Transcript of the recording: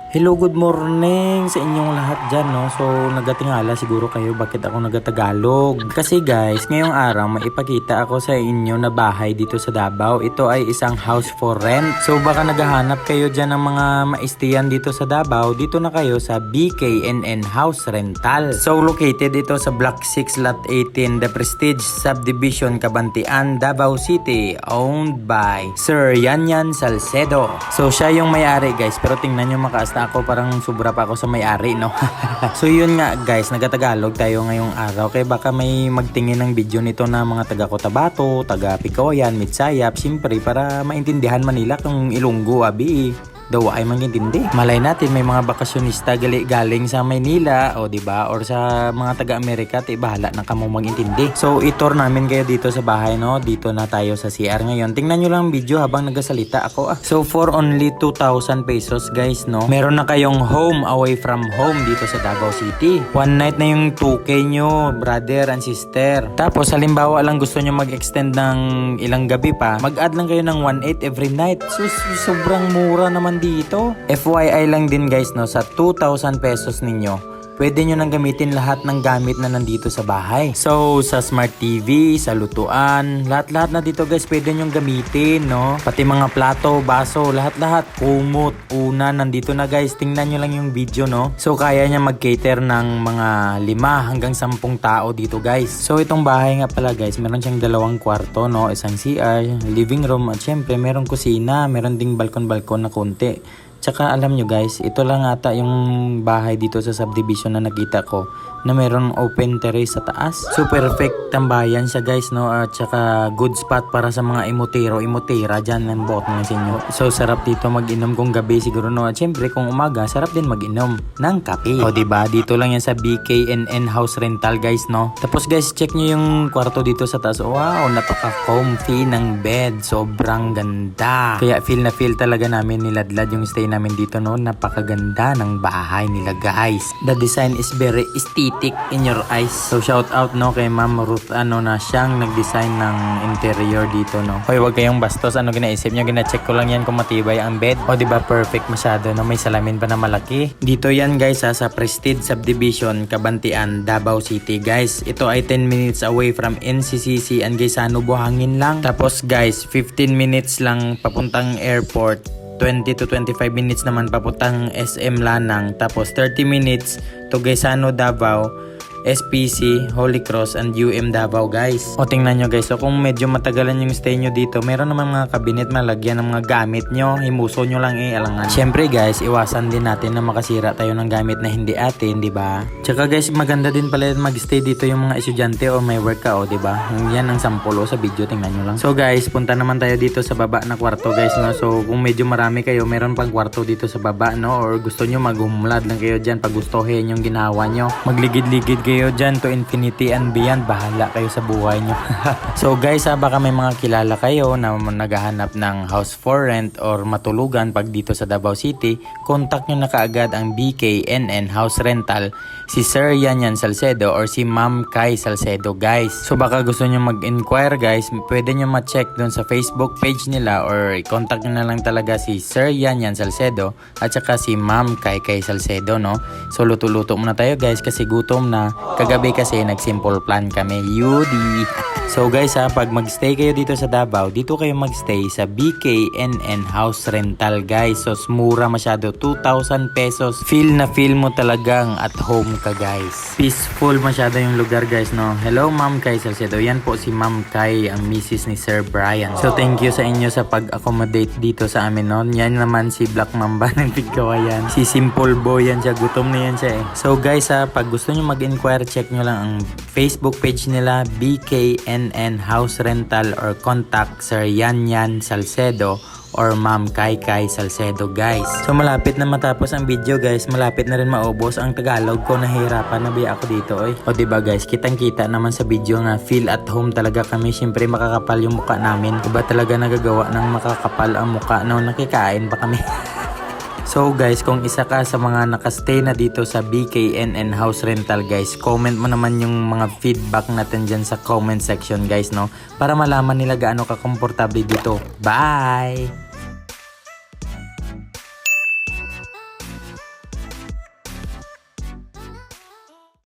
Hello, good morning sa inyong lahat dyan, no? So, nagatingala siguro kayo bakit ako nagatagalog. Kasi guys, ngayong araw, maipakita ako sa inyo na bahay dito sa Davao. Ito ay isang house for rent. So, baka naghahanap kayo dyan ng mga maistiyan dito sa Davao. Dito na kayo sa BKNN House Rental. So, located ito sa Block 6, Lot 18, The Prestige Subdivision, Cabantian, Davao City. Owned by Sir Yanyan Salcedo. So, siya yung may-ari guys. Pero tingnan nyo makaas ako, parang sobra pa ako sa may-ari, no? So yun nga guys, nagatagalog tayo ngayong araw kaya baka may magtingin ng video nito na mga taga Cotabato, taga Picoyan, Mitsayap, siyempre para maintindihan Manila kung Ilonggo, abi daw ay magintindi. Malay natin may mga bakasyonista galing sa Maynila o di ba or sa mga taga-Amerika, bahala na kamo magintindi. So itor namin kayo dito sa bahay, no. Dito na tayo sa CR ngayon. Tingnan nyo lang video habang nagasalita ako. So for only 2,000 pesos guys, no. Meron na kayong home away from home dito sa Davao City. One night na yung 2K nyo, brother and sister. Tapos halimbawa lang gusto nyo mag-extend ng ilang gabi pa, mag-add lang kayo ng 1,800 every night. So sobrang mura naman dito. FYI lang din guys, no, sa 2,000 pesos ninyo pwede nyo nang gamitin lahat ng gamit na nandito sa bahay. So, sa smart TV, sa lutuan, lahat-lahat na dito guys pwede nyo gamitin, no? Pati mga plato, baso, lahat-lahat. Kumot, unan, nandito na guys. Tingnan nyo lang yung video, no? So, kaya niya mag-cater ng mga 5 hanggang 10 tao dito guys. So, itong bahay nga pala guys, meron siyang 2 kwarto, no? Isang CR, living room, at syempre meron kusina, meron ding balkon-balkon na konti. Tsaka alam nyo guys, ito lang ata yung bahay dito sa subdivision na nakita ko na meron open terrace sa taas. So perfect tambayan siya guys, no? At tsaka good spot para sa mga imotera dyan ng bot ng sinyo. So sarap dito mag-inom kung gabi siguro, no? At syempre kung umaga, sarap din mag-inom ng kape. O diba, dito lang yan sa BKNN House Rental guys, no? Tapos guys, check nyo yung kwarto dito sa taas. Wow, napaka-comfy ng bed. Sobrang ganda. Kaya feel na feel talaga namin niladlad yung stay namin dito, no. Napakaganda ng bahay nila guys. The design is very aesthetic in your eyes. So shout out, no, kay Ma'am Ruth na siyang nag-design ng interior dito, no. Hoy, wag kayong bastos. Ano ginaisip nyo? Gina-check ko lang yan kung matibay ang bed. O diba perfect masyado, no. May salamin pa na malaki. Dito yan guys sa Prestige Subdivision, Cabantian, Davao City guys. Ito ay 10 minutes away from NCCC and Gaisano, buhangin lang. Tapos guys, 15 minutes lang papuntang airport. 20 to 25 minutes naman papuntang SM Lanang. Tapos 30 minutes to Gaisano, Davao, SPC, Holy Cross, and UM Davao guys. O tingnan nyo guys, so kung medyo matagalan yung stay nyo dito, meron naman mga kabinet malagyan ng mga gamit nyo. Himuso nyo lang alangan. Syempre guys, iwasan din natin na makasira tayo ng gamit na hindi atin, di ba? Tsaka guys, maganda din pala mag-stay dito yung mga estudyante o may work ka, o di ba? Yan ang sample sa video, tingnan nyo lang. So guys, punta naman tayo dito sa baba na kwarto guys, no? So kung medyo marami kayo, meron pang kwarto dito sa baba, no? Or gusto nyo maghumlad lang kayo dyan, pag gustohin yung ginawa nyo, magligid-ligid kayo dyan to infinity and beyond, bahala kayo sa buhay nyo. So guys, baka may mga kilala kayo na naghahanap ng house for rent or matulugan pag dito sa Davao City, contact nyo na kaagad ang BKNN House Rental, si Sir Yanyan Salcedo or si Ma'am Kai Salcedo guys. So baka gusto nyo mag-inquire guys, pwede nyo ma-check dun sa Facebook page nila or contact nyo na lang talaga si Sir Yanyan Salcedo at saka si Ma'am Kai Salcedo, no? So luto-luto muna tayo guys kasi gutom na. Kagabi kasi nag-simple plan kami, Yudi. So guys pag mag-stay kayo dito sa Davao, dito kayo mag-stay sa BKNN House Rental guys. So mura masyado, 2,000 pesos. Feel na feel mo talagang at home ka guys. Peaceful masyado yung lugar guys, no. Hello Ma'am Kai Salcedo, yan po si Ma'am Kai, ang misis ni Sir Brian. So thank you sa inyo sa pag-accommodate dito sa amin, no. Yan naman si Black Mamba ng Tigkawayan. Si Simple Boy yan siya, gutom na yan siya eh. So guys pag gusto nyo mag-inquire, check nyo lang ang Facebook page nila, BKNN House Rental, or contact Sir Yanyan Salcedo or Ma'am Kai Salcedo guys. So malapit na matapos ang video guys, malapit na rin maubos ang Tagalog ko, nahihirapan na biya ako dito eh. O diba guys, kitang-kita naman sa video nga feel at home talaga kami. Syempre makakapal yung mukha namin. Iba talaga nagagawa ng makakapal ang mukha, no, nakikain pa kami. So guys, kung isa ka sa mga nakastay na dito sa BKNN House Rental guys, comment mo naman yung mga feedback natin dyan sa comment section guys, no? Para malaman nila gaano ka komportable dito. Bye!